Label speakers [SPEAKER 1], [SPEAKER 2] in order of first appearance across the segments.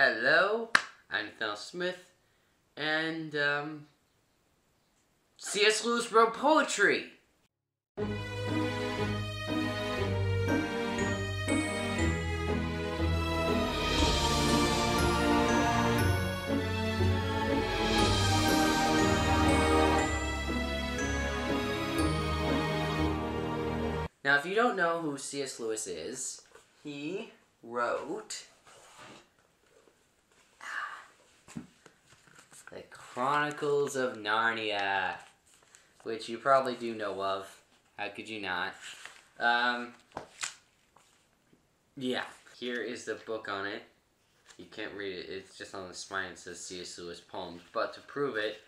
[SPEAKER 1] Hello, I'm Phil Smith, and C.S. Lewis wrote poetry. Now, if you don't know who C.S. Lewis is, he wrote The Chronicles of Narnia, which you probably do know of. How could you not? Yeah. Here is the book on it. You can't read it. It's just on the spine. It says C.S. Lewis Poems. But to prove it,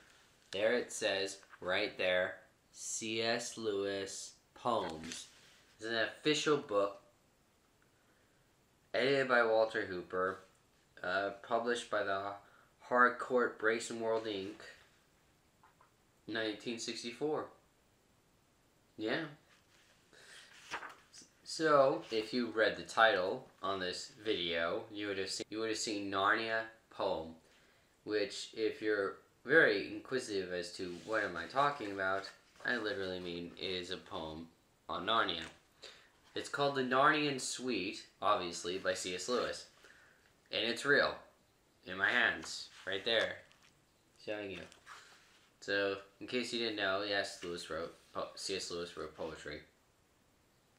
[SPEAKER 1] there it says, right there, C.S. Lewis Poems. It's an official book, edited by Walter Hooper, published by the Harcourt Brace and World Inc. 1964. Yeah. So, if you read the title on this video, you would have seen Narnia Poem, which, if you're very inquisitive as to what am I talking about, I literally mean it is a poem on Narnia. It's called The Narnian Suite, obviously, by C.S. Lewis. And it's real. In my hands. Right there. Showing you. So, in case you didn't know, yes, C.S. Lewis wrote poetry.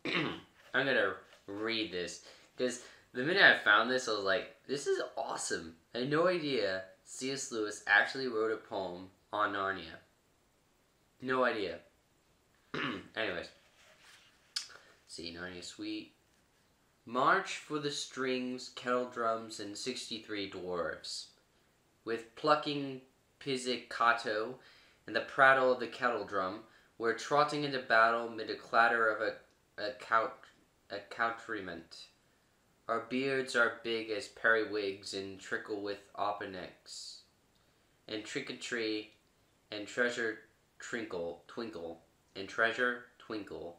[SPEAKER 1] I'm gonna read this. Because the minute I found this, I was like, this is awesome. I had no idea C.S. Lewis actually wrote a poem on Narnia. No idea. Anyways. See, Narnia Suite. March for the strings, kettle drums, and 63 dwarves. With plucking pizzicato and the prattle of the kettle drum, we're trotting into battle mid a clatter of accoutrement. Our beards are big as periwigs and trickle with opennecks. And trick-or-tree and treasure twinkle, and treasure twinkle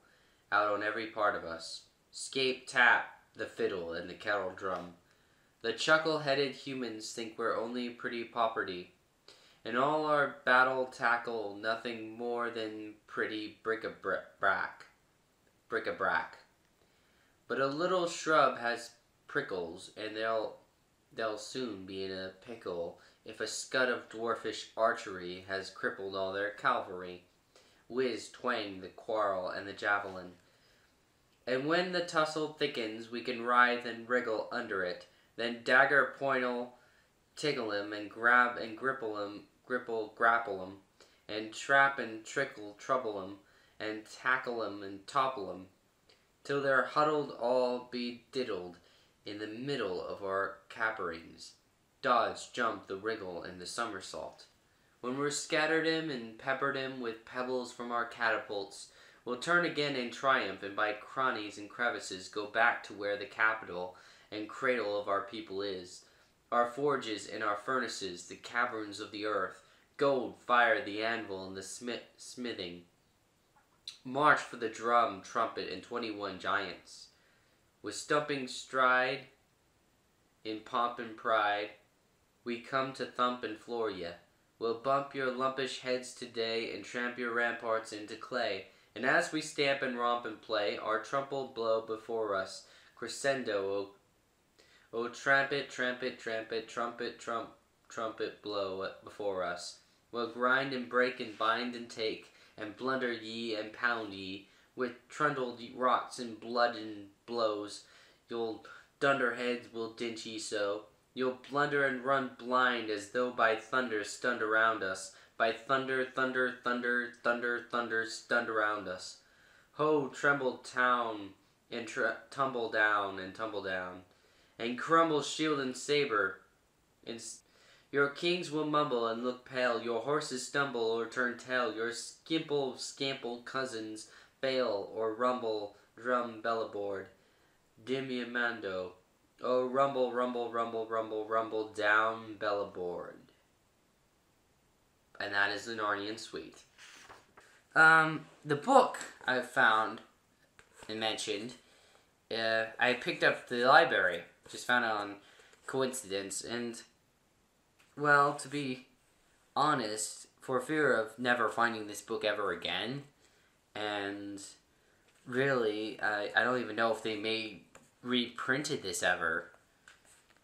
[SPEAKER 1] out on every part of us. Scape tap the fiddle and the kettle drum. The chuckle-headed humans think we're only pretty property, and all our battle tackle nothing more than pretty bric-a-brac. But a little shrub has prickles, and they'll soon be in a pickle if a scud of dwarfish archery has crippled all their cavalry. Whiz twang the quarrel and the javelin. And when the tussle thickens, we can writhe and wriggle under it. Then dagger point'll tickle him, and grab and grapple him, and trap and trickle trouble him, and tackle him and topple him, till they're huddled all bediddled in the middle of our caperings. Dodge, jump, the wriggle, and the somersault. When we're scattered him and peppered him with pebbles from our catapults, we'll turn again in triumph, and by crannies and crevices go back to where the capital and cradle of our people is. Our forges and our furnaces, the caverns of the earth, gold, fire, the anvil, and the smithing. March for the drum, trumpet, and 21 giants. With stumping stride, in pomp and pride, we come to thump and floor ye. We'll bump your lumpish heads today, and tramp your ramparts into clay. And as we stamp and romp and play, our trump'll blow before us, crescendo, O trampet, trampet, trampet, trumpet, trumpet blow before us. We'll grind and break and bind and take, and blunder ye and pound ye, with trundled rocks and blood and blows. You'll dunderheads will dinch ye so. You'll blunder and run blind as though by thunder stunned around us. By thunder, thunder, thunder, thunder, thunder, stunned around us. Ho, tremble town, and tumble down, and crumble shield and saber. And your kings will mumble and look pale, your horses stumble or turn tail, your scample cousins fail or rumble, drum bellboard. Dimiamando, oh rumble, rumble, rumble, rumble, rumble down bellboard. And that is the Narnian Suite. The book I found and mentioned, I picked up at the library. Just found it on coincidence. And, well, to be honest, for fear of never finding this book ever again, and really, I don't even know if they reprinted this ever.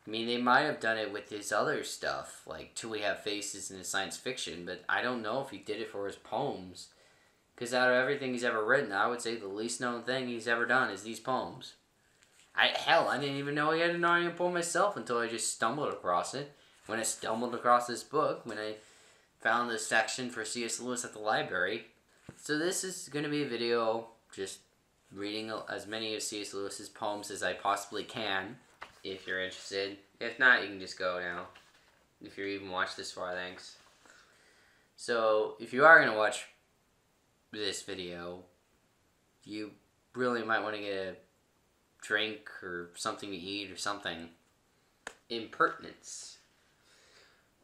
[SPEAKER 1] I mean, they might have done it with his other stuff, like Till We Have Faces in his science fiction, but I don't know if he did it for his poems. Because out of everything he's ever written, I would say the least known thing he's ever done is these poems. I didn't even know he had a Narnia poem myself until I just stumbled across it. When I stumbled across this book, when I found this section for C.S. Lewis at the library. So this is going to be a video just reading as many of C.S. Lewis's poems as I possibly can, if you're interested. If not, you can just go now. If you're even watched this far, thanks. So, if you are going to watch this video, you really might want to get a drink or something to eat or something. Impertinence.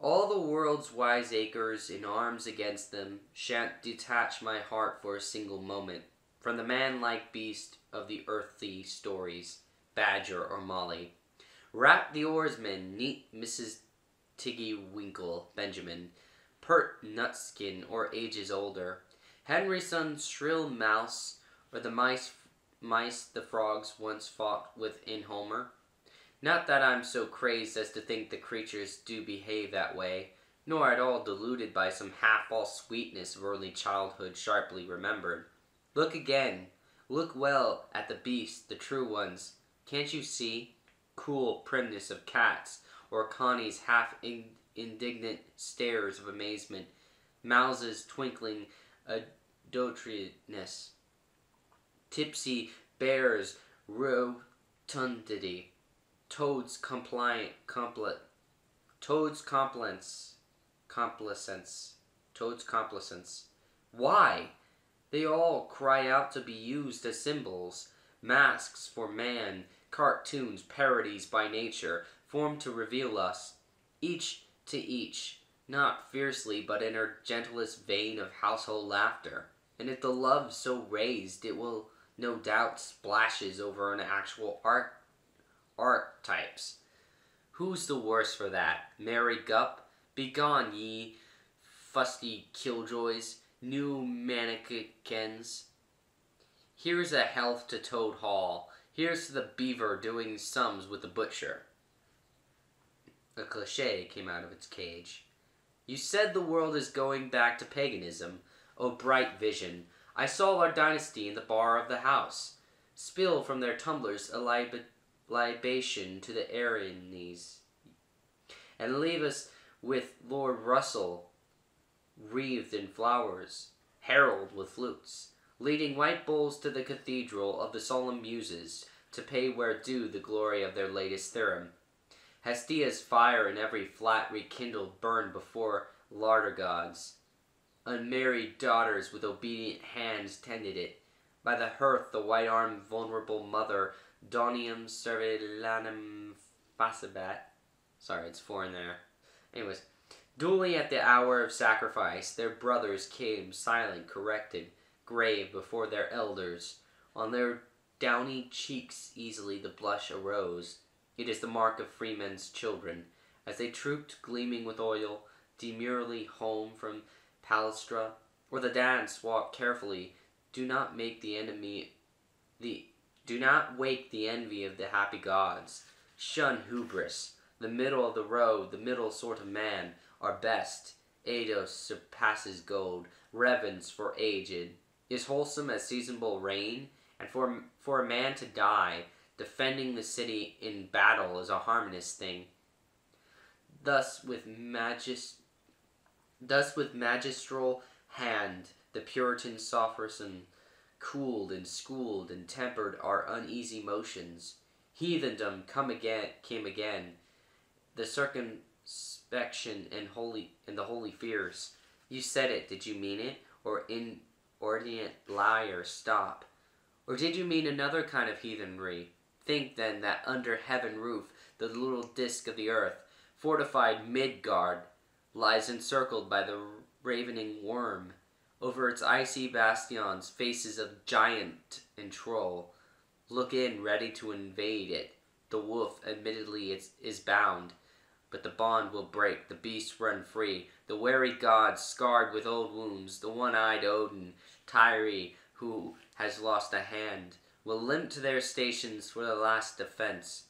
[SPEAKER 1] All the world's wiseacres in arms against them shan't detach my heart for a single moment from the man-like beast of the earthly stories, Badger or Molly. Rat the oarsman, neat Mrs. Tiggy Winkle, Benjamin, pert Nutskin or ages older, Henryson's shrill mouse, or the mice the frogs once fought with in Homer. Not that I'm so crazed as to think the creatures do behave that way, nor at all deluded by some half-false sweetness of early childhood sharply remembered. Look again. Look well at the beasts, the true ones. Can't you see? Cool primness of cats, or Connie's half-indignant stares of amazement, Mouse's twinkling adulteriness, tipsy bear's rotundity, Toad's complacence. Why? They all cry out to be used as symbols, masks for man, cartoons, parodies by nature, formed to reveal us, each to each, not fiercely, but in her gentlest vein of household laughter. And if the love's so raised, it will no doubt splashes over an actual archetypes. Who's the worse for that? Mary Gupp? Begone, ye fusty killjoys, new mannequins. Here's a health to Toad Hall. Here's to the beaver doing sums with the butcher. A cliché came out of its cage. You said the world is going back to paganism. O bright vision! I saw our dynasty in the bar of the house spill from their tumblers a libation to the Erinyes, and leave us with Lord Russell wreathed in flowers, herald with flutes, leading white bulls to the cathedral of the solemn muses to pay where due the glory of their latest theorem. Hestia's fire in every flat rekindled burned before larder gods. Unmarried daughters with obedient hands tended it. By the hearth the white-armed vulnerable mother, Donium Cervelanum Facibat. Sorry, it's foreign there. Anyways, duly at the hour of sacrifice, their brothers came, silent, corrected, grave before their elders. On their downy cheeks easily the blush arose. It is the mark of freemen's children, as they trooped, gleaming with oil, demurely home from Palestra, or the dance walked carefully. Do not wake the envy of the happy gods. Shun hubris. The middle of the road, the middle sort of man, are best. Eidos surpasses gold. Revens for aged. Is wholesome as seasonable rain, and for a man to die, defending the city in battle is a harmonious thing. Thus with magistral hand, the Puritan sophism cooled and schooled and tempered our uneasy motions. Heathendom came again, the circumspection and the holy fears. You said it, did you mean it? Or inordinate liar, stop. Or did you mean another kind of heathenry? Think then that under heaven roof, the little disk of the earth, fortified Midgard, lies encircled by the ravening worm. Over its icy bastions, faces of giant and troll look in ready to invade it. The wolf admittedly is bound, but the bond will break, the beasts run free. The wary gods, scarred with old wounds, the one-eyed Odin, Tyre, who has lost a hand, will limp to their stations for the last defense.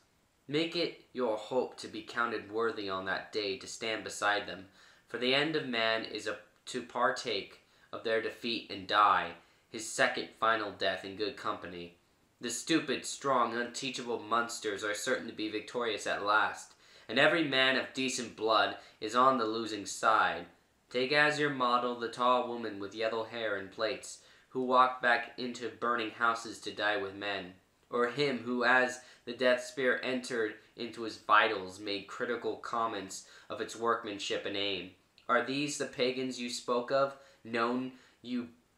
[SPEAKER 1] Make it your hope to be counted worthy on that day to stand beside them, for the end of man is to partake of their defeat and die, his second final death in good company. The stupid, strong, unteachable monsters are certain to be victorious at last, and every man of decent blood is on the losing side. Take as your model the tall woman with yellow hair and plaits, who walked back into burning houses to die with men, or him who, as the death spear entered into his vitals, made critical comments of its workmanship and aim. Are these the pagans you spoke of? Know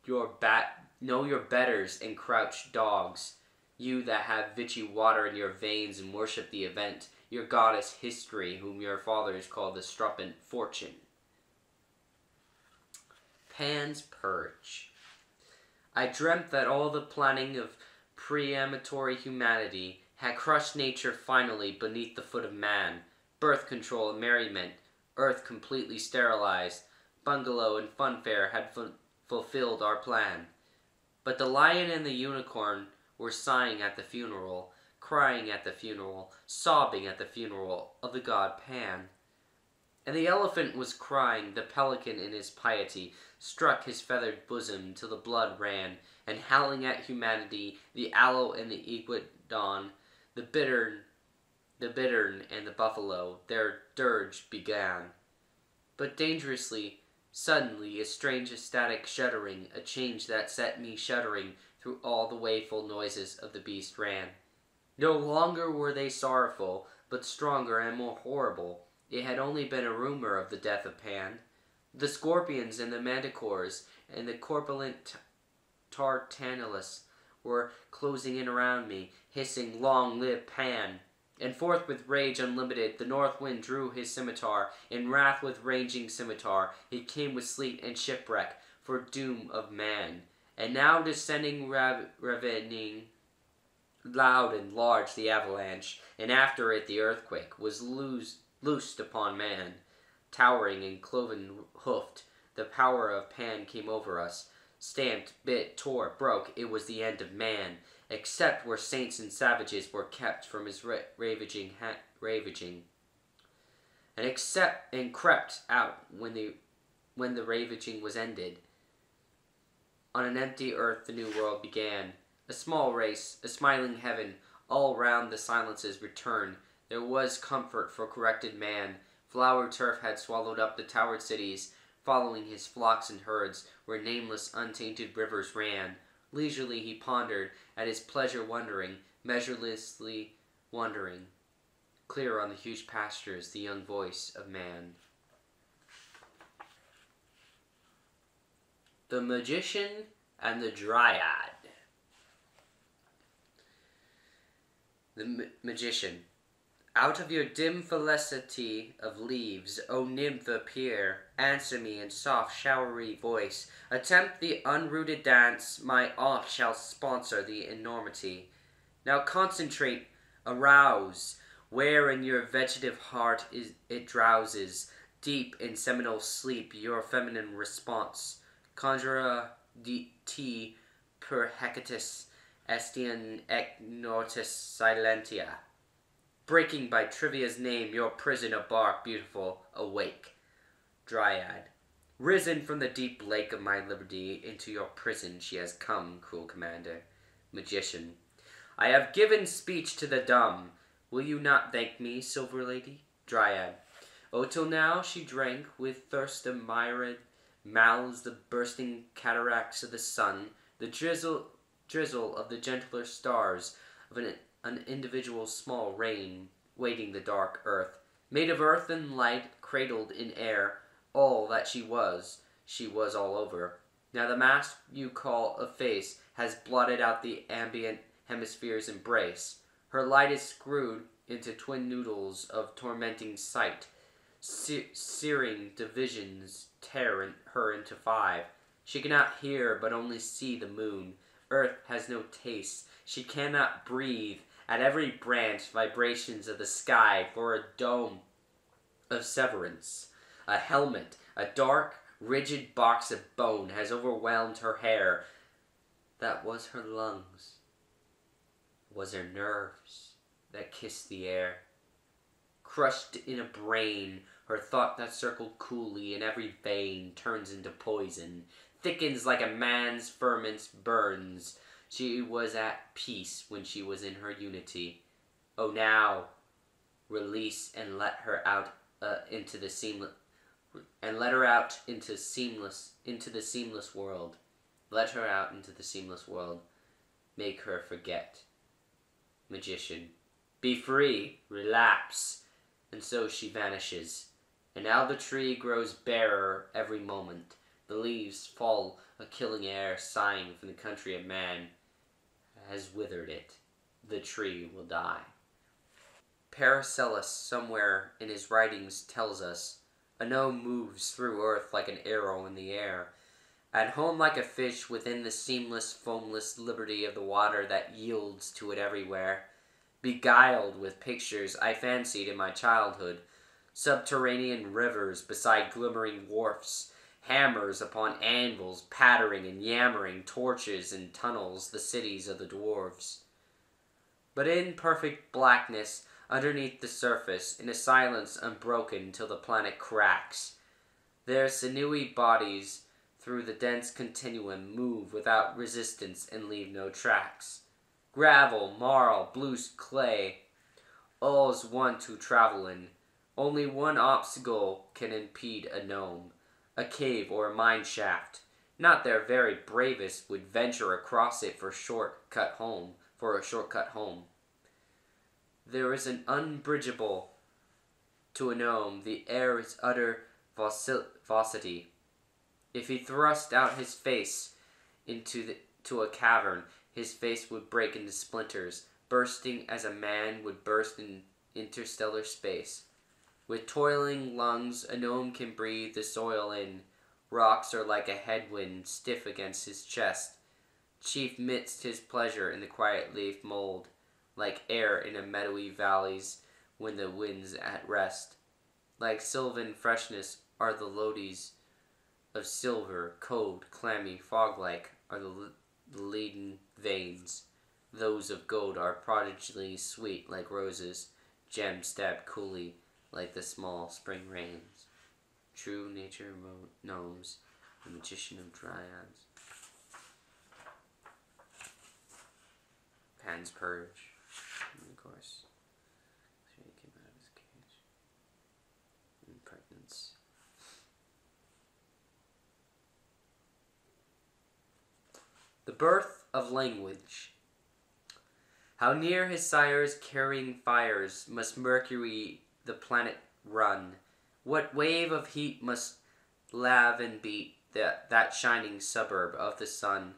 [SPEAKER 1] your betters and crouched dogs, you that have vichy water in your veins and worship the event, your goddess History, whom your fathers called the strumpet Fortune. Pan's Purge. I dreamt that all the planning of preamatory humanity had crushed nature finally beneath the foot of man. Birth control and merriment, earth completely sterilized, bungalow and funfair had fulfilled our plan. But the lion and the unicorn were sighing at the funeral, crying at the funeral, sobbing at the funeral of the god Pan. And the elephant was crying, the pelican in his piety struck his feathered bosom till the blood ran, and howling at humanity, the aloe and the iguanodon, the bittern and the buffalo, their dirge began. But dangerously, suddenly, a strange ecstatic shuddering, a change that set me shuddering through all the wailful noises of the beast ran. No longer were they sorrowful, but stronger and more horrible. It had only been a rumor of the death of Pan. The scorpions and the manticores and the corpulent tartanulus were closing in around me, hissing, "Long live Pan!" And forth with rage unlimited, the north wind drew his scimitar. In wrath with raging scimitar, he came with sleet and shipwreck for doom of man. And now descending ravening, loud and large the avalanche, and after it the earthquake, was loosed upon man. Towering and cloven-hoofed, the power of Pan came over us. Stamped, bit, tore, broke, it was the end of man, except where saints and savages were kept from his ravaging, and crept out when the ravaging was ended. On an empty earth the new world began. A small race, a smiling heaven, all round the silences returned. There was comfort for corrected man. Flowered turf had swallowed up the towered cities, following his flocks and herds, where nameless, untainted rivers ran. Leisurely he pondered, at his pleasure wondering, measurelessly wandering. Clear on the huge pastures the young voice of man. The Magician and the Dryad. The Magician. Out of your dim felicity of leaves, O nymph appear, answer me in soft showery voice, attempt the unrooted dance, my art shall sponsor the enormity. Now concentrate, arouse, where in your vegetative heart it drowses, deep in seminal sleep your feminine response. Conjura te per hecatus estian ec nortis silentia. Breaking by Trivia's name your prison of bark beautiful, awake. Dryad. Risen from the deep lake of my liberty, into your prison she has come, cruel commander. Magician. I have given speech to the dumb. Will you not thank me, silver lady? Dryad. Oh, till now she drank with thirst of myriad mouths the bursting cataracts of the sun, the drizzle of the gentler stars, of an individual small rain, waiting the dark earth. Made of earth and light, cradled in air, all that she was all over. Now the mask you call a face has blotted out the ambient hemisphere's embrace. Her light is screwed into twin noodles of tormenting sight. Searing divisions tear her into five. She cannot hear, but only see the moon. Earth has no taste. She cannot breathe, At every branch, vibrations of the sky for a dome of severance. A helmet, a dark, rigid box of bone has overwhelmed her hair. That was her lungs, was her nerves that kissed the air. Crushed in a brain, her thought that circled coolly in every vein turns into poison, thickens like a man's ferments, burns. She was at peace when she was in her unity. Oh, now, release and let her out into the seamless, and let her out into the seamless world. Let her out into the seamless world. Make her forget. Magician, be free, relapse. And so she vanishes. And now the tree grows barer every moment. The leaves fall a killing air, sighing from the country of man has withered it. The tree will die. Paracelsus, somewhere in his writings, tells us, a gnome moves through earth like an arrow in the air, at home like a fish within the seamless, foamless liberty of the water that yields to it everywhere. Beguiled with pictures I fancied in my childhood, subterranean rivers beside glimmering wharfs, hammers upon anvils pattering and yammering, torches and tunnels, the cities of the dwarves. But in perfect blackness, underneath the surface, in a silence unbroken till the planet cracks, their sinewy bodies through the dense continuum move without resistance and leave no tracks. Gravel, marl, blue clay, all's one to travel in. Only one obstacle can impede a gnome, a cave or a mine shaft. Not their very bravest would venture across it for a shortcut home. There is an unbridgeable to a gnome. The air is utter vacuity. If he thrust out his face into a cavern, his face would break into splinters, bursting as a man would burst in interstellar space. With toiling lungs, a gnome can breathe the soil in. Rocks are like a headwind, stiff against his chest. Chief midst his pleasure in the quiet leaf mold, like air in a meadowy valleys when the wind's at rest. Like sylvan freshness are the lodies of silver, cold, clammy, fog-like are the leaden veins. Those of gold are prodigally sweet like roses, gems stabbed coolly like the small spring rains. True nature gnomes, the magician of dryads. Pan's purge, and of course, he came out of his cage. Impregnance. The birth of language. How near his sires carrying fires must Mercury the planet run? What wave of heat must lave and beat that shining suburb of the sun,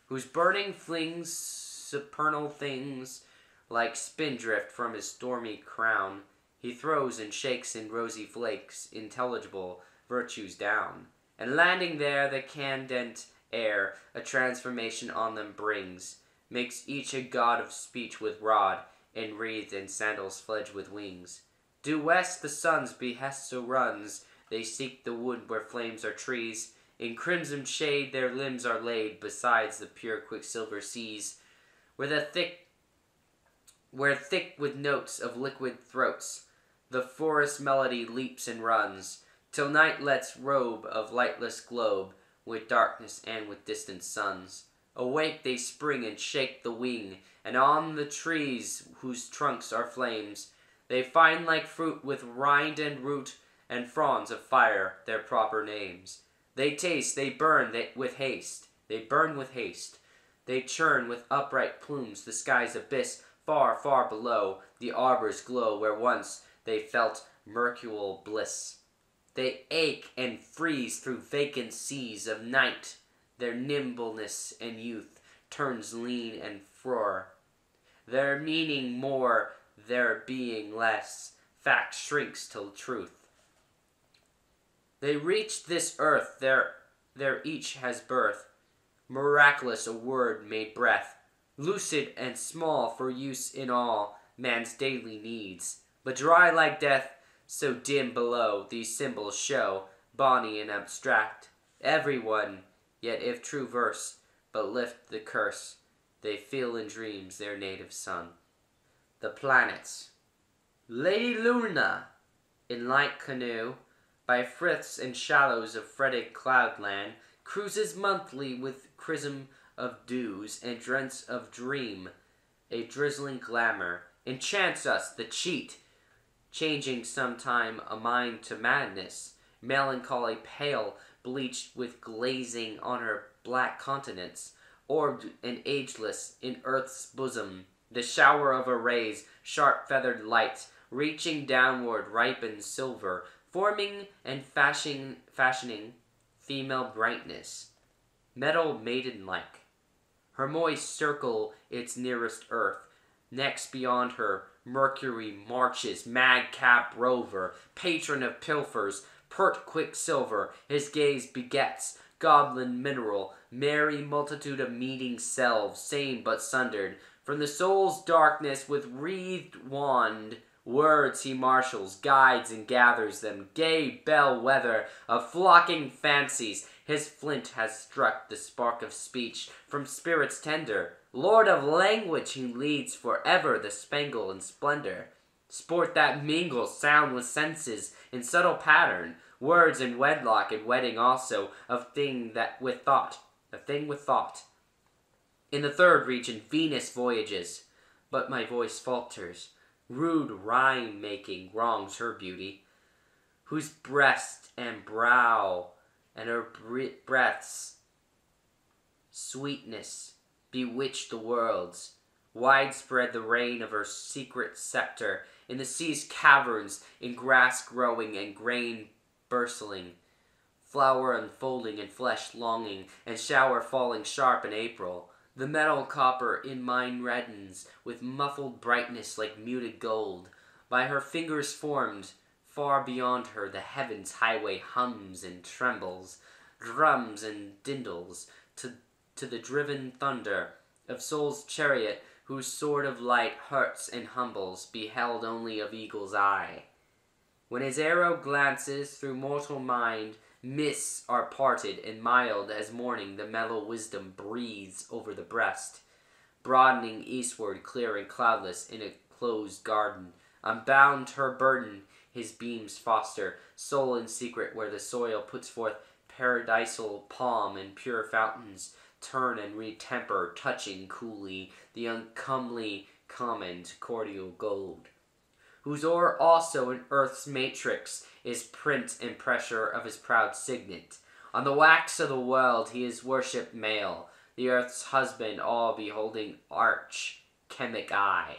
[SPEAKER 1] whose burning flings supernal things like spindrift from his stormy crown he throws and shakes in rosy flakes intelligible virtues down, and landing there the candent air a transformation on them brings, makes each a god of speech with rod, and wreathed in sandals fledged with wings. Due west the sun's behest so runs, they seek the wood where flames are trees, in crimson shade their limbs are laid, besides the pure quicksilver seas, where thick with notes of liquid throats, the forest melody leaps and runs, till night lets robe of lightless globe, with darkness and with distant suns. Awake they spring and shake the wing, and on the trees whose trunks are flames, they find like fruit with rind and root, and fronds of fire their proper names. They taste, they burn with haste, they burn with haste. They churn with upright plumes the sky's abyss, far, far below the arbor's glow where once they felt mercurial bliss. They ache and freeze through vacant seas of night. Their nimbleness and youth turns lean and frore. Their meaning more, their being less. Fact shrinks till truth. They reach this earth, there each has birth. Miraculous a word made breath. lucid and small for use in all man's daily needs, but dry like death, so dim below these symbols show, bonny and abstract, everyone, yet if true verse, but lift the curse, they feel in dreams their native sun. The planets. Lady Luna, in light canoe, by friths and shallows of fretted cloudland, cruises monthly with chrism of dews and drents of dream, a drizzling glamour, enchants us, the cheat, changing sometime a mind to madness, melancholy pale, bleached with glazing on her black countenance, orbed and ageless in earth's bosom, the shower of her rays, sharp feathered light, reaching downward ripened silver, forming and fashioning female brightness, metal maiden-like. Her moist circle its nearest earth, next beyond her, Mercury marches, madcap rover, patron of pilfers, pert quicksilver, his gaze begets, goblin mineral, merry multitude of meeting selves, same but sundered, from the soul's darkness with wreathed wand, words he marshals, guides and gathers them, gay bellwether of flocking fancies, his flint has struck the spark of speech from spirits tender, lord of language he leads forever the spangle and splendor, sport that mingles sound with senses in subtle pattern, words in wedlock and wedding also, of thing with thought. In the third region Venus voyages, but my voice falters, rude rhyme-making wrongs her beauty, whose breast and brow and her breath's sweetness bewitch the worlds, widespread the reign of her secret scepter, in the sea's caverns, in grass growing and grain bristling, flower unfolding and flesh longing, and shower falling sharp in April. The metal copper in mine reddens, with muffled brightness like muted gold. By her fingers formed, far beyond her the heavens' highway hums and trembles, drums and dindles, to the driven thunder of soul's chariot, whose sword of light hurts and humbles, beheld only of eagle's eye. When his arrow glances through mortal mind, mists are parted, and mild as morning the mellow wisdom breathes over the breast, broadening eastward, clear and cloudless, in a closed garden. Unbound her burden, his beams foster, soul in secret, where the soil puts forth paradisal palm and pure fountains, turn and retemper, touching coolly the uncomely common to cordial gold, whose o'er also in earth's matrix is print and pressure of his proud signet. On the wax of the world he is worshipped male, the earth's husband, all beholding arch, chemic eye.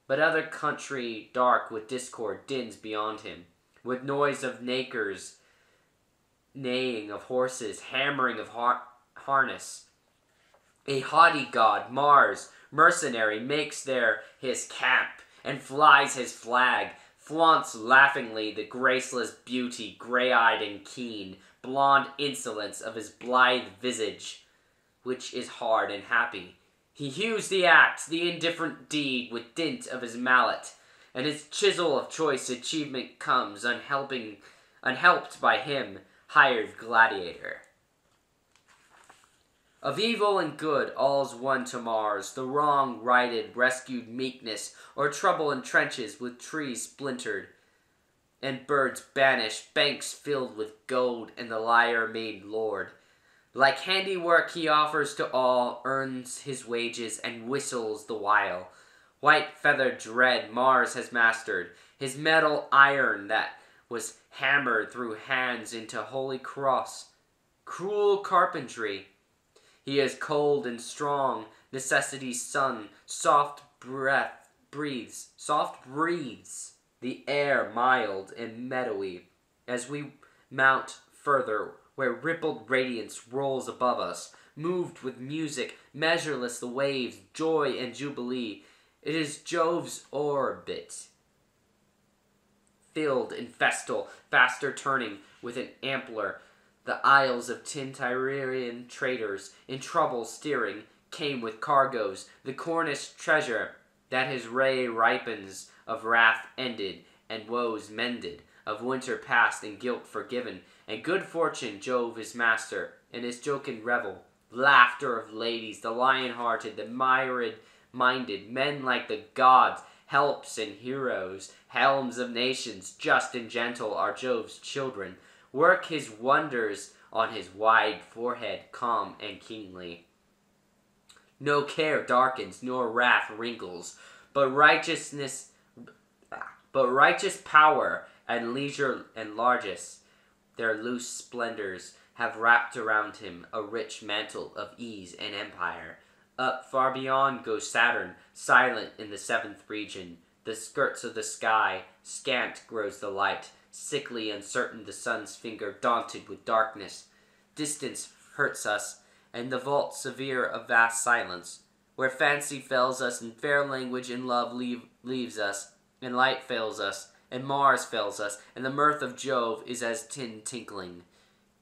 [SPEAKER 1] But other country dark with discord dins beyond him, with noise of nakers, neighing of horses, hammering of harness. A haughty god, Mars, mercenary, makes there his camp, and flies his flag, flaunts laughingly the graceless beauty, grey-eyed and keen, blonde insolence of his blithe visage, which is hard and happy. He hews the act, the indifferent deed, with dint of his mallet, and his chisel of choice achievement comes, unhelped by him, hired gladiator. Of evil and good, all's one to Mars, the wrong righted, rescued meekness, or trouble in trenches with trees splintered, and birds banished, banks filled with gold, and the liar made lord. Like handiwork he offers to all, earns his wages, and whistles the while. White feathered dread Mars has mastered, his metal iron that was hammered through hands into holy cross. Cruel carpentry. He is cold and strong, necessity's son, soft breathes, the air mild and meadowy. As we mount further, where rippled radiance rolls above us, moved with music, measureless the waves, joy and jubilee, it is Jove's orbit, filled and festal, faster turning with an ampler, the isles of Tintyrian traders, in trouble steering, came with cargoes, the Cornish treasure, that his ray ripens, of wrath ended, and woes mended, of winter past and guilt forgiven, and good fortune Jove his master, and his jocund revel, laughter of ladies, the lion-hearted, the myriad-minded, men like the gods, helps and heroes, helms of nations, just and gentle are Jove's children, work his wonders on his wide forehead, calm and kingly. No care darkens, nor wrath wrinkles, but righteous power and leisure and largesse, their loose splendors, have wrapped around him a rich mantle of ease and empire. Up far beyond goes Saturn, silent in the seventh region. The skirts of the sky, scant grows the light, sickly uncertain the sun's finger, daunted with darkness. Distance hurts us, and the vault severe of vast silence, where fancy fails us, and fair language and love leaves us, and light fails us, and Mars fails us, and the mirth of Jove is as tin tinkling.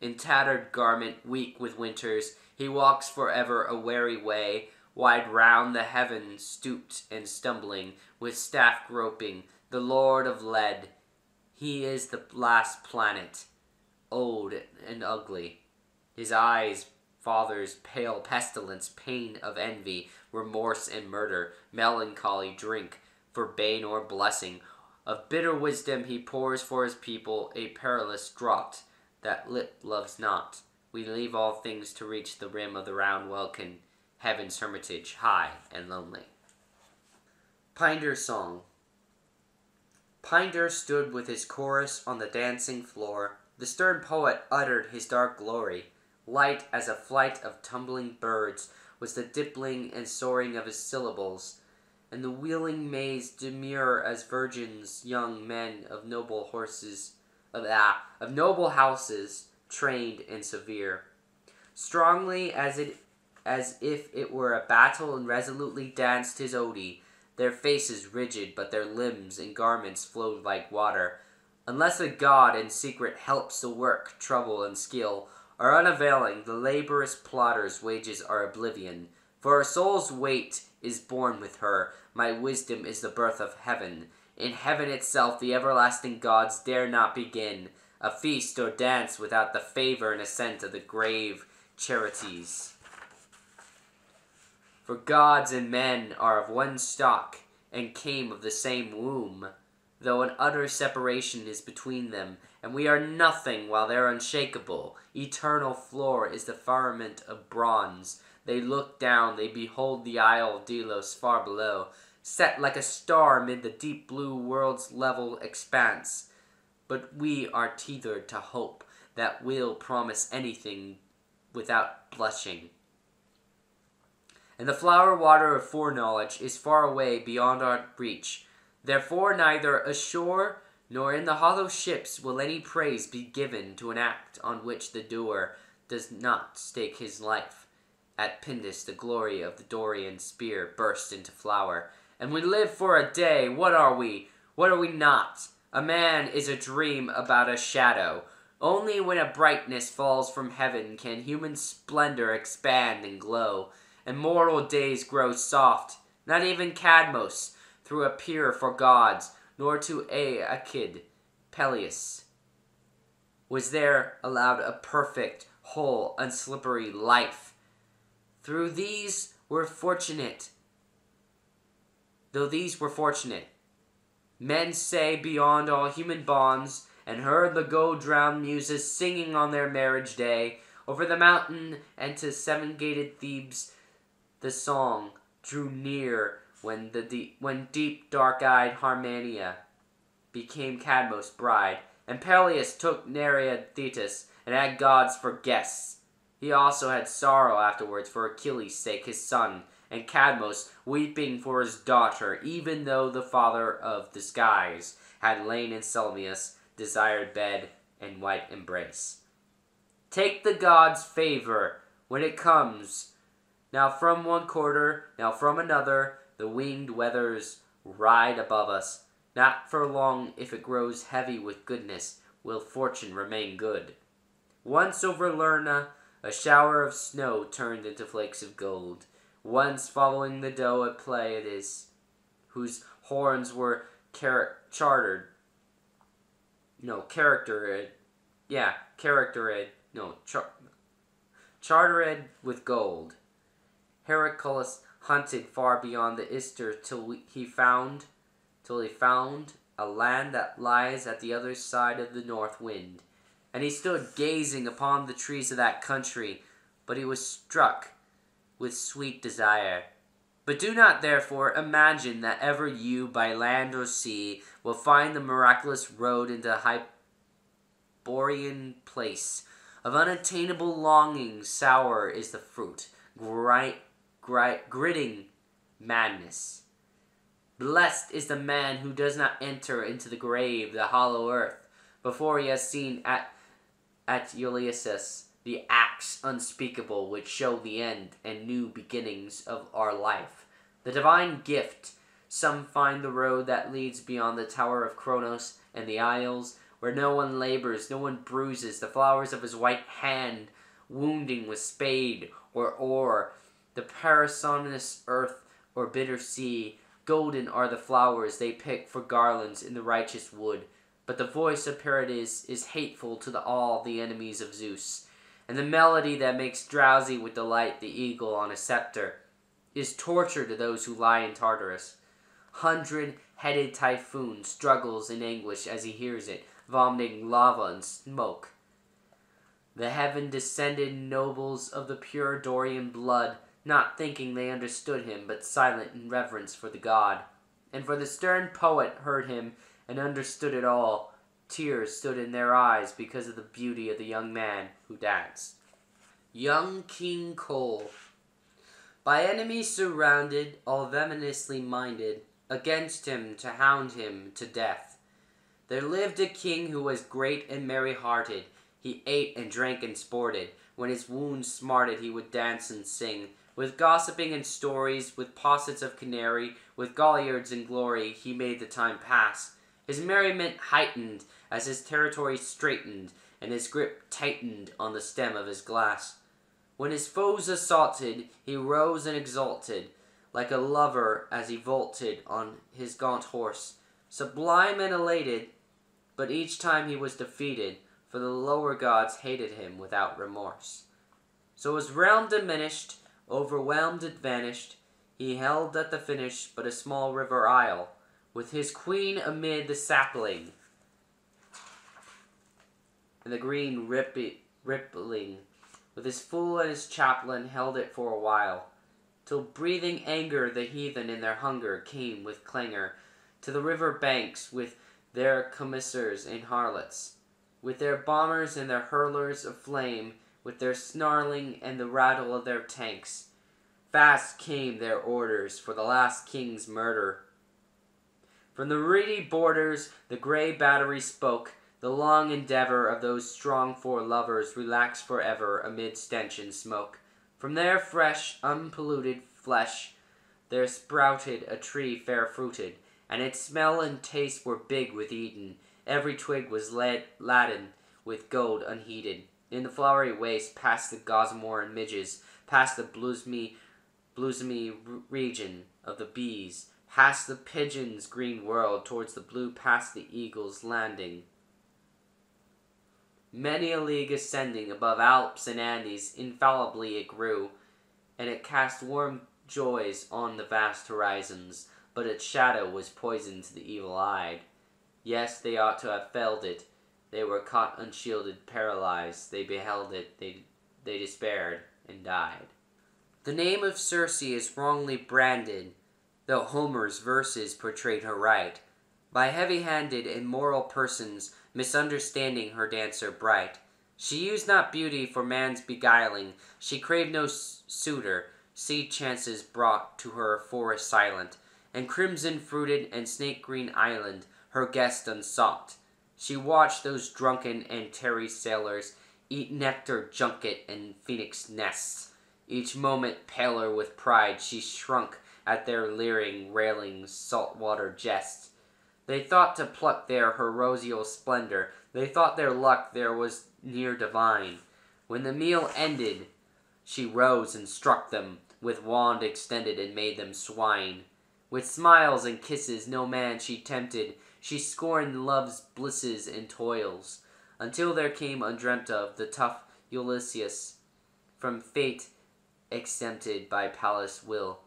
[SPEAKER 1] In tattered garment, weak with winters, he walks forever a weary way, wide round the heaven stooped and stumbling, with staff groping, the lord of lead. He is the last planet, old and ugly. His eyes, father's pale pestilence, pain of envy, remorse and murder, melancholy drink, for bane or blessing. Of bitter wisdom he pours for his people a perilous draught, that lip loves not. We leave all things to reach the rim of the round welkin, heaven's hermitage, high and lonely. Pinder's Song. Pinder stood with his chorus on the dancing floor. The stern poet uttered his dark glory. Light as a flight of tumbling birds was the dippling and soaring of his syllables, and the wheeling maze demure as virgins, young men of noble horses, of noble houses, trained and severe. Strongly as if it were a battle, and resolutely danced his ode, their faces rigid, but their limbs and garments flowed like water. Unless a god in secret helps the work, trouble and skill are unavailing, the laborious plotter's wages are oblivion. For a soul's weight is born with her, my wisdom is the birth of heaven. In heaven itself the everlasting gods dare not begin a feast or dance without the favor and assent of the grave charities. For gods and men are of one stock, and came of the same womb, though an utter separation is between them, and we are nothing while they're unshakable. Eternal floor is the firmament of bronze. They look down, they behold the isle of Delos far below, set like a star amid the deep blue world's level expanse. But we are tethered to hope that will promise anything without blushing. And the flower water of foreknowledge is far away beyond our reach. Therefore neither ashore nor in the hollow ships will any praise be given to an act on which the doer does not stake his life. At Pindus the glory of the Dorian spear burst into flower. And we live for a day. What are we? What are we not? A man is a dream about a shadow. Only when a brightness falls from heaven can human splendor expand and glow, and mortal days grow soft. Not even Cadmos threw a peer for gods, nor to Aeacid, Peleus was there allowed a perfect, whole, unslippery life. Though these were fortunate, men say beyond all human bonds, and heard the gold-drowned muses singing on their marriage day, over the mountain and to seven-gated Thebes the song drew near when deep dark-eyed Harmonia became Cadmos' bride, and Peleus took Nereid Thetis and had gods for guests. He also had sorrow afterwards for Achilles' sake, his son, and Cadmos weeping for his daughter, even though the father of the skies had lain in Selmius, desired bed and white embrace. Take the gods' favor when it comes, now from one quarter, now from another, the winged weathers ride above us. Not for long, if it grows heavy with goodness, will fortune remain good. Once over Lerna, a shower of snow turned into flakes of gold. Once following the doe at play it is, whose horns were chartered, no, charactered, yeah, charactered, no, chartered with gold. Heracles hunted far beyond the Ister till he found a land that lies at the other side of the north wind. And he stood gazing upon the trees of that country, but he was struck with sweet desire. But do not therefore imagine that ever you, by land or sea, will find the miraculous road into Hyperborean place. Of unattainable longing sour is the fruit, gritting madness. Blessed is the man who does not enter into the grave, the hollow earth, before he has seen at Ulysses the acts unspeakable which show the end and new beginnings of our life. The divine gift. Some find the road that leads beyond the tower of Kronos and the isles, where no one labors, no one bruises the flowers of his white hand, wounding with spade or oar, the parasonous earth or bitter sea. Golden are the flowers they pick for garlands in the righteous wood. But the voice of Paradise is hateful to all the enemies of Zeus. And the melody that makes drowsy with delight the eagle on a scepter is torture to those who lie in Tartarus. 100-headed Typhoon struggles in anguish as he hears it, vomiting lava and smoke. The heaven-descended nobles of the pure Dorian blood, not thinking they understood him, but silent in reverence for the god. And for the stern poet heard him and understood it all. Tears stood in their eyes because of the beauty of the young man who danced. Young King Cole. By enemies surrounded, all venomously minded, against him to hound him to death, there lived a king who was great and merry-hearted. He ate and drank and sported. When his wounds smarted, he would dance and sing. With gossiping and stories, with possets of canary, with galliards and glory, he made the time pass. His merriment heightened as his territory straightened, and his grip tightened on the stem of his glass. When his foes assaulted, he rose and exulted, like a lover as he vaulted on his gaunt horse, sublime and elated, but each time he was defeated, for the lower gods hated him without remorse. So his realm diminished, overwhelmed it vanished, he held at the finish but a small river isle, with his queen amid the sapling, and the green rippling, with his fool and his chaplain held it for a while, till breathing anger the heathen in their hunger came with clangor to the river banks with their commissars and harlots, with their bombers and their hurlers of flame, with their snarling and the rattle of their tanks. Fast came their orders for the last king's murder. From the reedy borders the grey battery spoke, the long endeavor of those strong four lovers relaxed forever amid stench and smoke. From their fresh, unpolluted flesh there sprouted a tree fair-fruited, and its smell and taste were big with Eden. Every twig was laden with gold unheeded. In the flowery waste, past the gossamer and midges, past the blossomy region of the bees, past the pigeons' green world, towards the blue, past the eagle's landing. Many a league ascending above Alps and Andes, infallibly it grew, and it cast warm joys on the vast horizons, but its shadow was poison to the evil-eyed. Yes, they ought to have felled it. They were caught unshielded, paralyzed. They beheld it. They despaired and died. The name of Circe is wrongly branded, though Homer's verses portrayed her right, by heavy-handed, immoral persons, misunderstanding her dancer bright. She used not beauty for man's beguiling. She craved no suitor. Sea chances brought to her forest silent, and crimson-fruited and snake-green island, her guest unsought. She watched those drunken and tarry sailors eat nectar junket and phoenix nests. Each moment paler with pride, she shrunk at their leering, railing, saltwater jests. They thought to pluck there her roseal splendor. They thought their luck there was near divine. When the meal ended, she rose and struck them, with wand extended and made them swine. With smiles and kisses no man she tempted, she scorned love's blisses and toils, until there came undreamt of the tough Ulysses, from fate exempted by Pallas' will.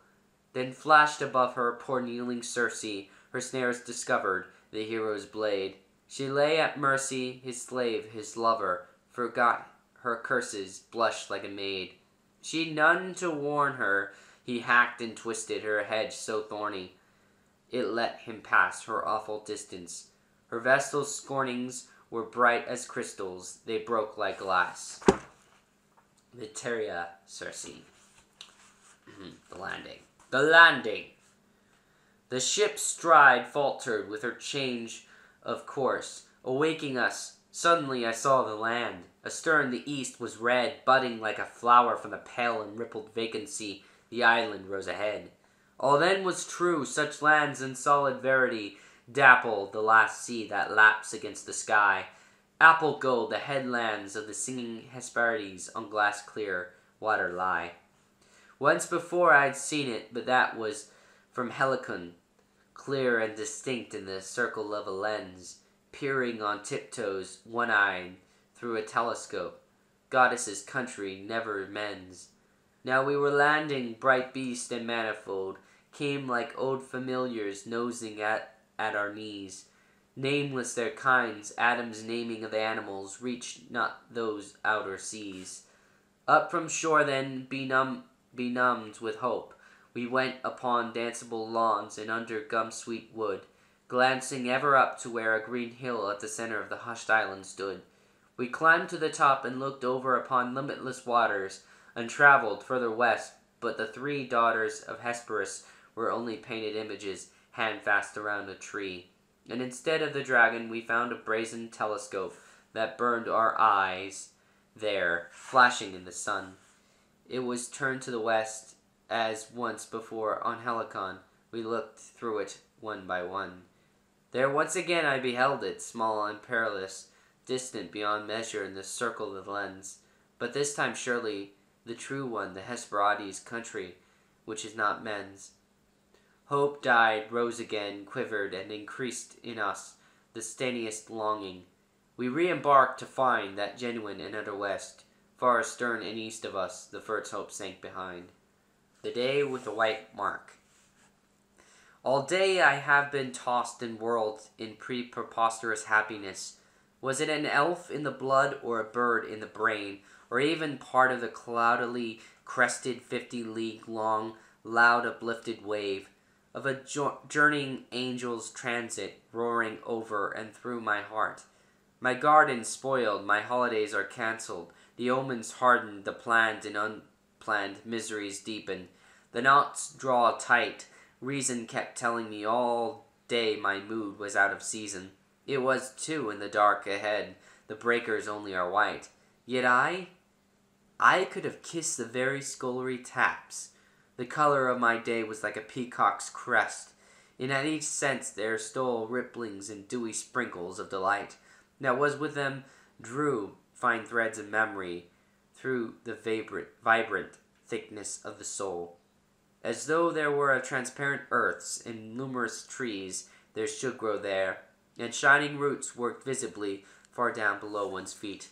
[SPEAKER 1] Then flashed above her poor kneeling Circe, her snares discovered, the hero's blade. She lay at mercy, his slave, his lover, forgot her curses, blushed like a maid. She'd none to warn her, he hacked and twisted her hedge so thorny, it let him pass her awful distance. Her vestal's scornings were bright as crystals, they broke like glass. Viteria Circe. The landing. The landing! The ship's stride faltered with her change of course, awaking us. Suddenly I saw the land. Astern the east was red, budding like a flower from the pale and rippled vacancy. The island rose ahead. All then was true, such lands in solid verity dapple the last sea that laps against the sky. Apple gold the headlands of the singing Hesperides on glass clear water lie. Once before I'd seen it, but that was from Helicon, clear and distinct in the circle of a lens, peering on tiptoes, one-eyed, through a telescope. Goddess's country never mends. Now we were landing, bright beast and manifold, came like old familiars nosing at our knees. Nameless their kinds, Adam's naming of the animals reached not those outer seas. Up from shore then, benumbed with hope, we went upon danceable lawns and under gum-sweet wood, glancing ever up to where a green hill at the center of the hushed island stood. We climbed to the top and looked over upon limitless waters, untraveled further west, but the three daughters of Hesperus were only painted images, hand-fast around a tree. And instead of the dragon, we found a brazen telescope that burned our eyes there, flashing in the sun. It was turned to the west, as once before on Helicon. We looked through it one by one. There once again I beheld it, small and perilous, distant beyond measure in the circle of the lens. But this time surely the true one, the Hesperides country, which is not men's. Hope died, rose again, quivered, and increased in us the steadiest longing. We re-embarked to find that genuine and utter west. Far astern and east of us, the first hope sank behind. The day with the white mark. All day I have been tossed and whirled in preposterous happiness. Was it an elf in the blood, or a bird in the brain, or even part of the cloudily crested 50-league-long, loud uplifted wave of a journeying angel's transit roaring over and through my heart? My garden spoiled, my holidays are cancelled, the omens hardened, the planned and unplanned miseries deepen. The knots draw tight. Reason kept telling me all day my mood was out of season. It was, too, in the dark ahead. The breakers only are white. Yet I could have kissed the very scullery taps. The color of my day was like a peacock's crest. In at each sense there stole ripplings and dewy sprinkles of delight that was with them drew fine threads of memory through the vibrant thickness of the soul. As though there were a transparent earths and numerous trees there should grow there, and shining roots worked visibly far down below one's feet.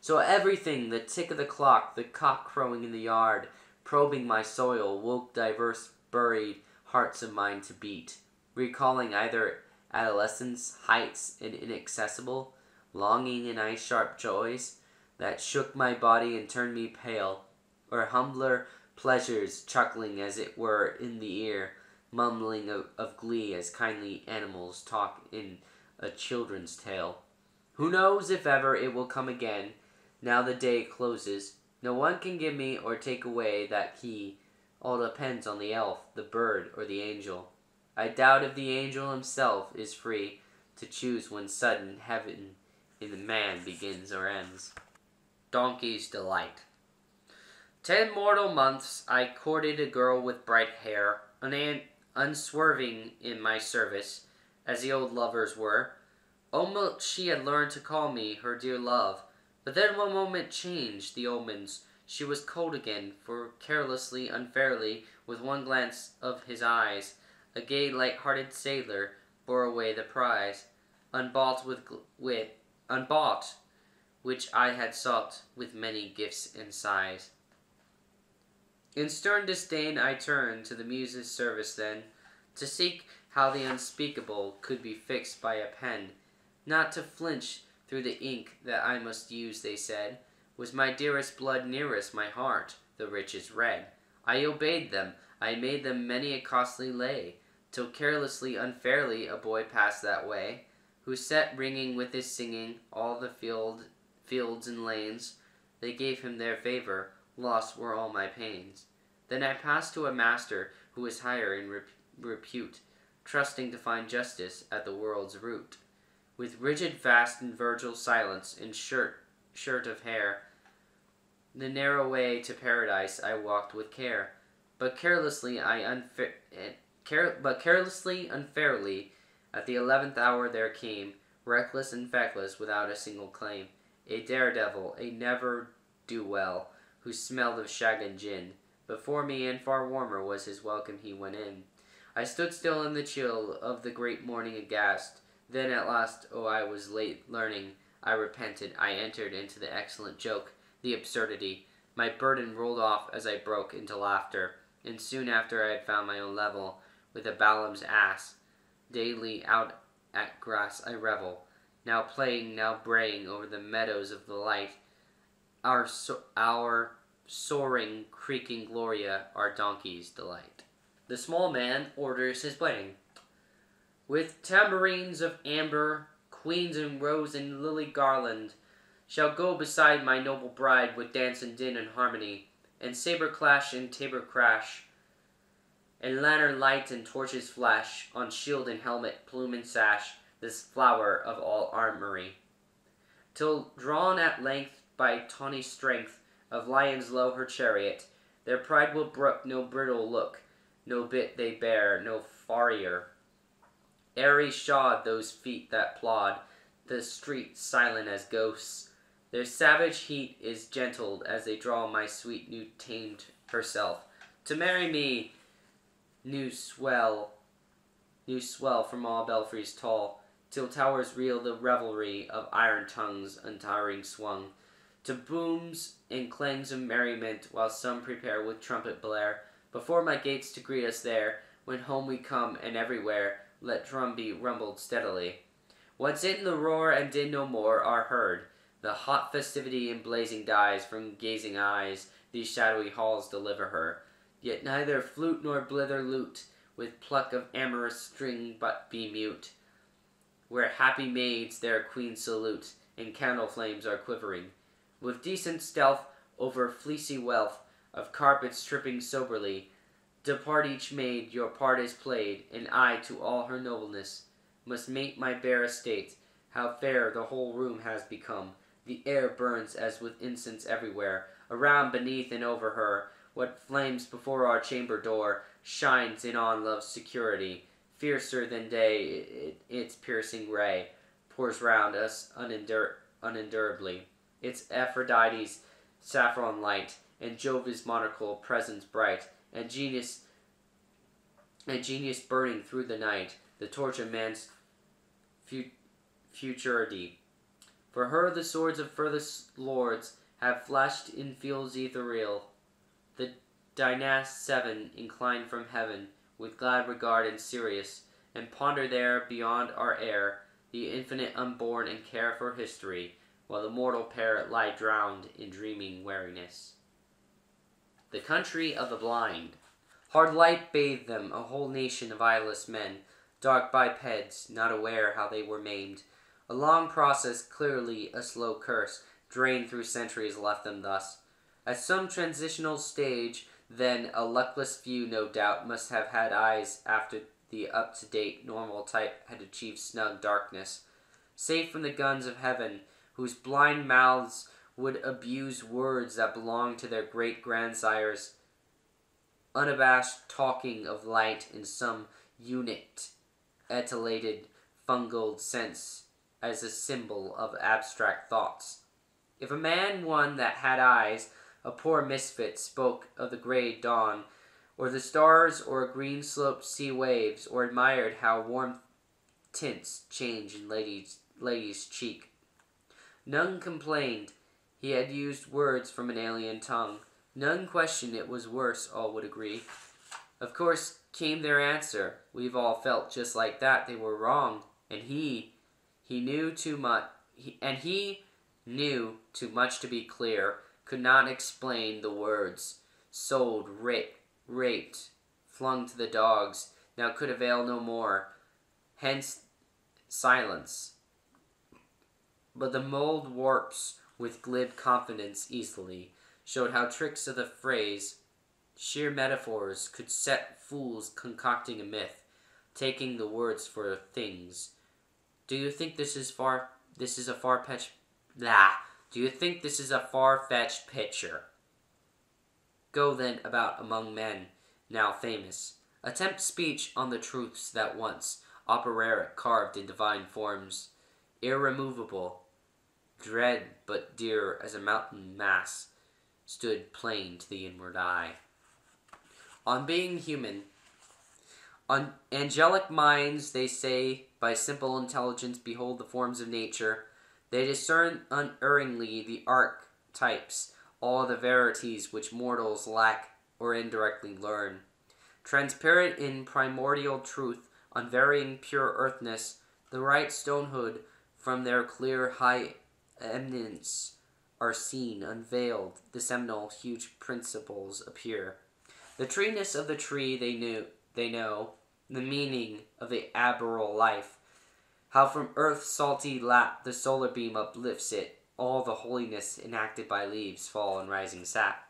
[SPEAKER 1] So everything, the tick of the clock, the cock crowing in the yard, probing my soil, woke diverse buried hearts of mine to beat, recalling either adolescence, heights, and inaccessible, longing and ice-sharp joys that shook my body and turned me pale, or humbler pleasures chuckling as it were in the ear, mumbling of glee as kindly animals talk in a children's tale. Who knows if ever it will come again? Now the day closes. No one can give me or take away that key. All depends on the elf, the bird, or the angel. I doubt if the angel himself is free to choose when sudden heaven in the man begins or ends. Donkey's Delight. 10 mortal months I courted a girl with bright hair, unswerving in my service, as the old lovers were. Almost she had learned to call me her dear love, but then one moment changed the omens. She was cold again, for carelessly, unfairly, with one glance of his eyes, a gay, light-hearted sailor bore away the prize, unbought unbought, which I had sought with many gifts and sighs. In stern disdain I turned to the Muse's service then, to seek how the unspeakable could be fixed by a pen, not to flinch through the ink that I must use, they said. Was my dearest blood nearest my heart, the riches red? I obeyed them, I made them many a costly lay, till carelessly, unfairly, a boy passed that way, who set ringing with his singing all the fields and lanes. They gave him their favor, lost were all my pains. Then I passed to a master who was higher in repute, trusting to find justice at the world's root. With rigid fast and Virgil silence and shirt of hair, the narrow way to paradise I walked with care. But carelessly, unfairly, at the 11th hour there came, reckless and feckless, without a single claim, a daredevil, a never-do-well, who smelled of shag and gin. Before me, and far warmer was his welcome, he went in. I stood still in the chill of the great morning aghast. Then at last, oh, I was late learning. I repented. I entered into the excellent joke, the absurdity. My burden rolled off as I broke into laughter, and soon after I had found my own level, with a Balaam's ass. Daily out at grass I revel, now playing, now braying over the meadows of the light. Our soaring, creaking Gloria, our donkey's delight. The small man orders his wedding. With tambourines of amber, queens in rose and lily garland, shall go beside my noble bride with dance and din and harmony, and saber clash and tabor crash, and lantern light and torches flash, on shield and helmet, plume and sash, this flower of all armory. Till drawn at length by tawny strength of lions low her chariot, their pride will brook no brittle look, no bit they bear, no farrier. Airy shod those feet that plod the street silent as ghosts. Their savage heat is gentled as they draw my sweet new tamed herself. To marry me, new swell from all belfries tall, till towers reel the revelry of iron tongues untiring swung. To booms and clangs of merriment, while some prepare with trumpet blare, before my gates to greet us there, when home we come, and everywhere let drum be rumbled steadily. Once in the roar and din no more are heard, the hot festivity and blazing dyes from gazing eyes these shadowy halls deliver her. Yet neither flute nor blither lute with pluck of amorous string but be mute, where happy maids their queen salute, and candle flames are quivering. With decent stealth over fleecy wealth of carpets tripping soberly, depart each maid, your part is played, and I to all her nobleness must mate my bare estate. How fair the whole room has become! The air burns as with incense everywhere, around, beneath, and over her. What flames before our chamber door shines in on love's security. Fiercer than day, its piercing ray pours round us unendurably. Its Aphrodite's saffron light, and Jove's monarchal presence bright, and genius burning through the night, the torch of man's futurity. For her the swords of furthest lords have flashed in fields ethereal. The Dynast seven incline from heaven with glad regard and serious, and ponder there beyond our air the infinite unborn and care for history, while the mortal pair lie drowned in dreaming weariness. The country of the blind. Hard light bathed them, a whole nation of eyeless men, dark bipeds, not aware how they were maimed. A long process, clearly a slow curse, drained through centuries left them thus. At some transitional stage, then, a luckless few, no doubt, must have had eyes after the up-to-date normal type had achieved snug darkness, safe from the guns of heaven, whose blind mouths would abuse words that belonged to their great-grandsires, unabashed talking of light in some unit, etiolated, fungal sense as a symbol of abstract thoughts. If a man one that had eyes A poor misfit spoke of the grey dawn, or the stars, or green-sloped sea waves, or admired how warm tints change in lady's cheek. None complained he had used words from an alien tongue. None questioned it was worse, all would agree. Of course came their answer. We've all felt just like that. They were wrong, and he knew too much. He knew too much to be clear. Could not explain the words. Sold, raped, flung to the dogs. Now could avail no more. Hence silence. But the mold warps with glib confidence easily, showed how tricks of the phrase, sheer metaphors, could set fools concocting a myth, taking the words for things. Do you think this is a far-fetched picture? Go then about among men, now famous. Attempt speech on the truths that once, operatic, carved in divine forms, irremovable, dread but dear as a mountain mass, stood plain to the inward eye. On being human, on angelic minds, they say, by simple intelligence behold the forms of nature. They discern unerringly the archetypes, all the verities which mortals lack or indirectly learn. Transparent in primordial truth, unvarying pure earthness, the right stonehood from their clear high eminence are seen, unveiled, the seminal huge principles appear. The treeness of the tree they know, the meaning of the arboreal life, how from earth's salty lap the solar beam uplifts it, all the holiness enacted by leaves fall and rising sap.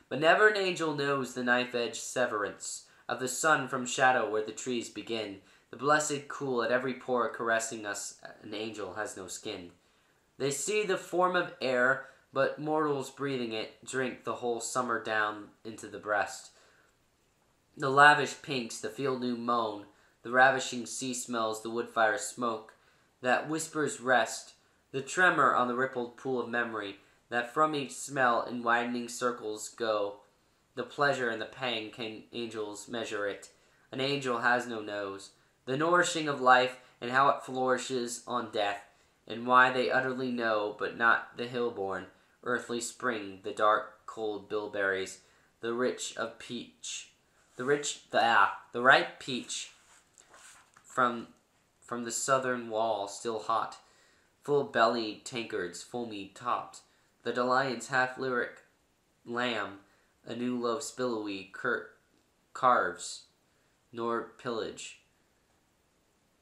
[SPEAKER 1] But never an angel knows the knife-edged severance of the sun from shadow where the trees begin, the blessed cool at every pore caressing us. An angel has no skin. They see the form of air, but mortals breathing it drink the whole summer down into the breast. The lavish pinks, the field new mown, the ravishing sea smells, the wood fire smoke, that whispers rest, the tremor on the rippled pool of memory, that from each smell in widening circles go. The pleasure and the pang, can angels measure it? An angel has no nose. The nourishing of life, and how it flourishes on death, and why they utterly know, but not the hill-born, earthly spring, the dark, cold bilberries, the ripe peach, from the southern wall, still hot, full-bellied tankards, foamy-topped, the Deliant's half-lyric lamb, a new loaf spillowy carves, nor pillage,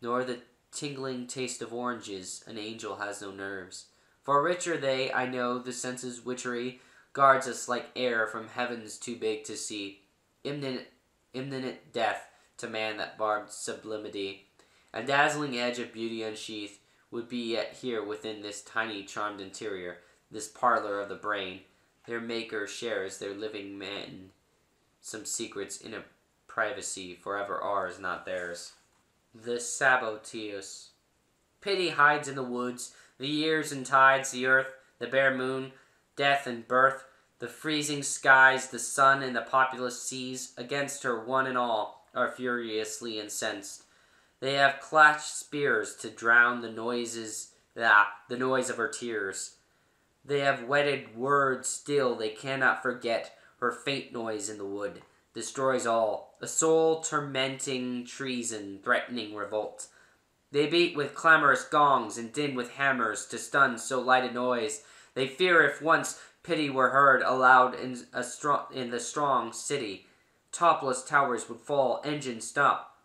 [SPEAKER 1] nor the tingling taste of oranges. An angel has no nerves. For rich are they, I know, the senses' witchery guards us like air from heavens too big to see. Imminent death to man that barbed sublimity, a dazzling edge of beauty unsheathed, would be yet here within this tiny charmed interior, this parlor of the brain. Their maker shares their living man some secrets in a privacy forever ours, not theirs. The Saboteus. Pity hides in the woods, the years and tides, the earth, the bare moon, death and birth, the freezing skies, the sun, and the populous seas. Against her one and all are furiously incensed. They have clashed spears to drown the noise of her tears. They have wedded words still they cannot forget. Her faint noise in the wood destroys all, a soul-tormenting treason, threatening revolt. They beat with clamorous gongs and din with hammers to stun so light a noise. They fear if once pity were heard aloud in the strong city, topless towers would fall, engines stop.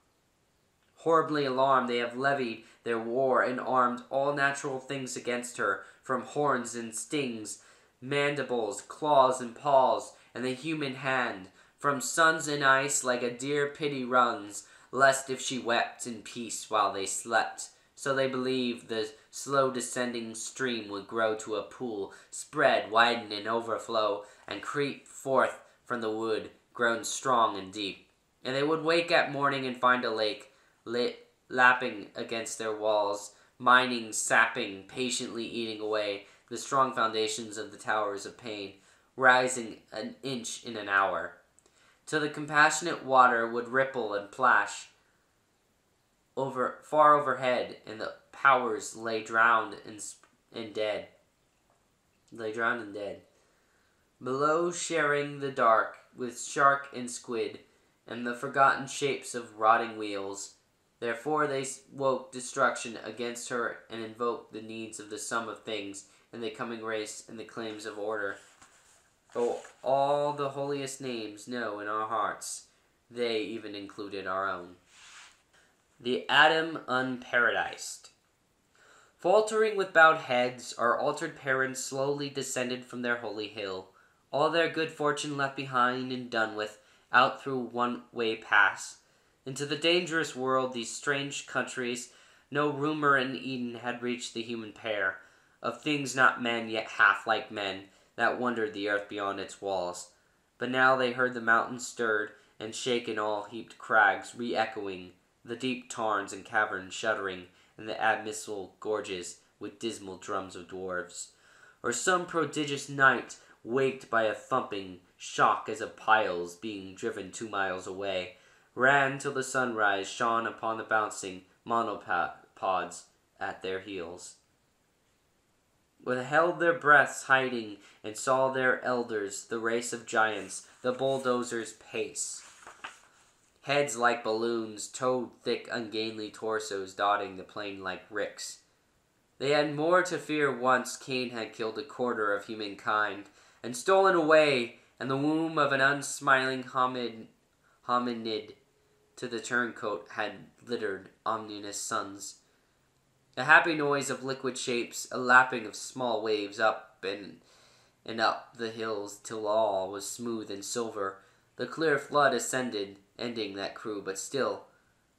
[SPEAKER 1] Horribly alarmed, they have levied their war and armed all natural things against her, from horns and stings, mandibles, claws and paws, and the human hand. From suns and ice like a dear pity runs, lest if she wept in peace while they slept. So they believe the slow descending stream would grow to a pool, spread, widen, and overflow, and creep forth from the wood, grown strong and deep. And they would wake at morning and find a lake, lapping against their walls, mining, sapping, patiently eating away the strong foundations of the towers of pain. rising an inch in an hour, till the compassionate water would ripple and plash far overhead, and the powers lay drowned and dead. Below, sharing the dark with shark and squid, and the forgotten shapes of rotting wheels. Therefore they woke destruction against her, and invoked the needs of the sum of things, and the coming race, and the claims of order. Though all the holiest names know in our hearts, they even included our own. The Adam Unparadised. Faltering with bowed heads, our altered parents slowly descended from their holy hill, all their good fortune left behind and done with, out through one-way pass. Into the dangerous world, these strange countries, no rumor in Eden had reached the human pair, of things not men yet half like men, that wandered the earth beyond its walls. But now they heard the mountains stirred, and shaken all heaped crags re-echoing, the deep tarns and caverns shuddering, and the abyssal gorges with dismal drums of dwarves. Or some prodigious night, waked by a thumping shock as of piles being driven 2 miles away, ran till the sunrise shone upon the bouncing monopods at their heels. Withheld their breaths hiding, and saw their elders, the race of giants, the bulldozers pace. Heads like balloons, toed thick ungainly torsos dotting the plain like ricks. They had more to fear once Cain had killed 1/4 of humankind, and stolen away, and the womb of an unsmiling hominid to the turncoat had littered ominous sons. A happy noise of liquid shapes, a lapping of small waves up and up the hills till all was smooth and silver. The clear flood ascended, ending that crew, but still,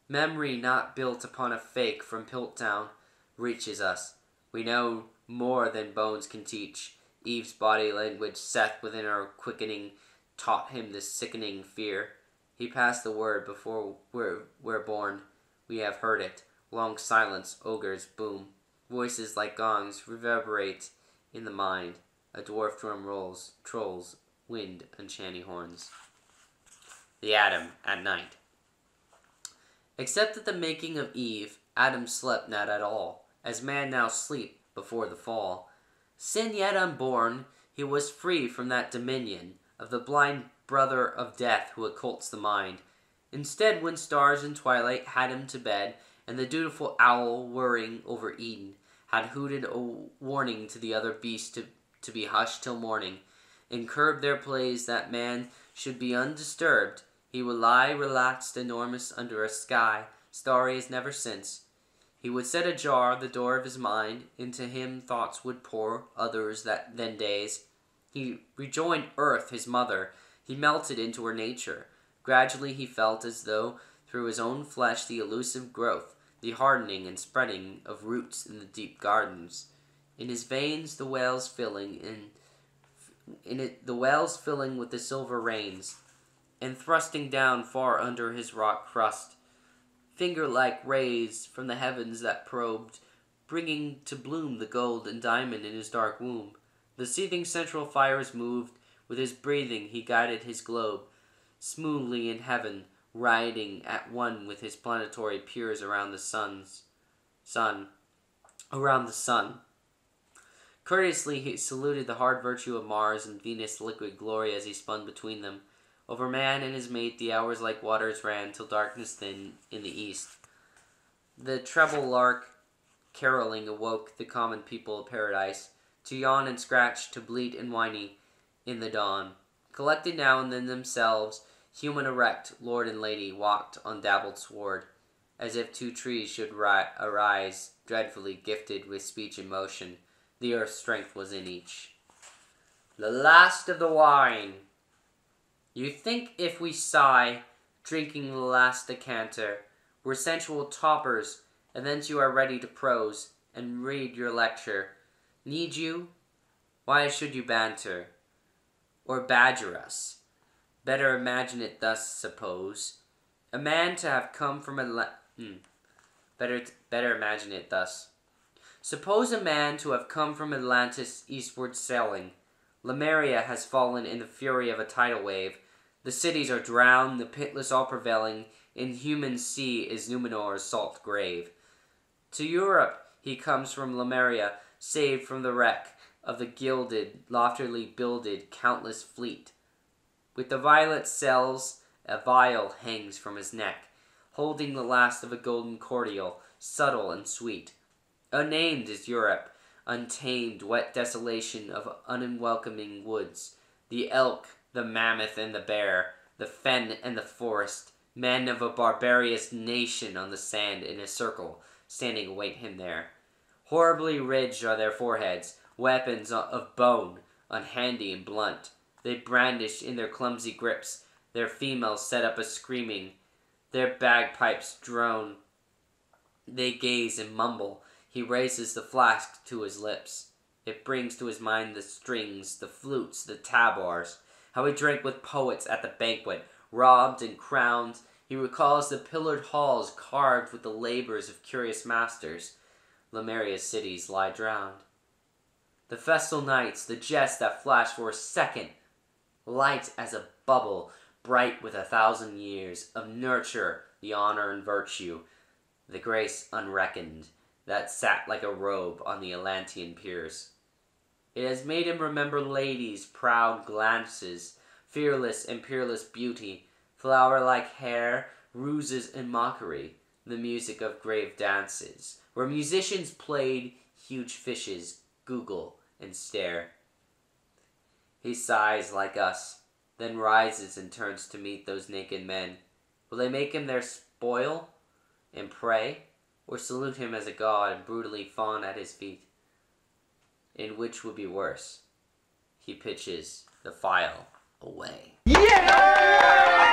[SPEAKER 1] memory not built upon a fake from Piltdown reaches us. We know more than bones can teach. Eve's body language, Seth within our quickening, taught him this sickening fear. He passed the word before we're born. We have heard it. Long silence, ogres boom. Voices like gongs reverberate in the mind. A dwarf drum rolls, trolls, wind, and shanty horns. The Adam at night. Except at the making of Eve, Adam slept not at all, as man now sleep before the fall. Sin yet unborn, he was free from that dominion of the blind brother of death who occults the mind. Instead, when stars in twilight had him to bed, and the dutiful owl, whirring over Eden, had hooted a warning to the other beasts to be hushed till morning, and curbed their plays that man should be undisturbed, he would lie relaxed enormous under a sky, starry as never since. He would set ajar the door of his mind, into him thoughts would pour, others than days. He rejoined earth, his mother. He melted into her nature. Gradually he felt as though through his own flesh the elusive growth, the hardening and spreading of roots in the deep gardens. In his veins the wells filling with the silver rains, and thrusting down far under his rock crust, finger-like rays from the heavens that probed, bringing to bloom the gold and diamond in his dark womb. The seething central fires moved, with his breathing he guided his globe, smoothly in heaven, riding at one with his planetary peers around the sun. Courteously he saluted the hard virtue of Mars and Venus' liquid glory as he spun between them. Over man and his mate the hours like waters ran, till darkness thin in the east. The treble lark caroling awoke the common people of paradise, to yawn and scratch, to bleat and whinny in the dawn. Collected now and then themselves, human erect, lord and lady, walked on dabbled sward, as if 2 trees should arise, dreadfully gifted with speech and motion. The earth's strength was in each. The last of the wine. You think if we sigh, drinking the last decanter, we're sensual toppers, and thence you are ready to prose, and read your lecture. Need you? Why should you banter, or badger us? Better imagine it thus, suppose. A man to have come from Better imagine it thus. Suppose a man to have come from Atlantis eastward sailing, Lemuria has fallen in the fury of a tidal wave. The cities are drowned, the pitless all prevailing. Inhuman sea is Numenor's salt grave. To Europe he comes from Lemuria, saved from the wreck of the gilded, loftily builded, countless fleet. With the violet sails, a vial hangs from his neck, holding the last of a golden cordial, subtle and sweet. Unnamed is Europe, untamed, wet desolation of unwelcoming woods, the elk, the mammoth, and the bear, the fen and the forest, men of a barbarous nation on the sand in a circle, standing await him there. Horribly ridged are their foreheads, weapons of bone, unhandy and blunt. They brandish in their clumsy grips, their females set up a screaming, their bagpipes drone. They gaze and mumble. He raises the flask to his lips. It brings to his mind the strings, the flutes, the tabors, how he drank with poets at the banquet, robbed and crowned. He recalls the pillared halls carved with the labors of curious masters. Lemuria's cities lie drowned. The festal nights, the jests that flash for a second, light as a bubble, bright with 1,000 years of nurture, the honor and virtue, the grace unreckoned, that sat like a robe on the Atlantean piers. It has made him remember ladies' proud glances, fearless and peerless beauty, flower-like hair, ruses and mockery, the music of grave dances, where musicians played huge fishes, goggle and stare. He sighs like us, then rises and turns to meet those naked men. Will they make him their spoil and prey, or salute him as a god and brutally fawn at his feet? In which would be worse? He pitches the file away. Yeah!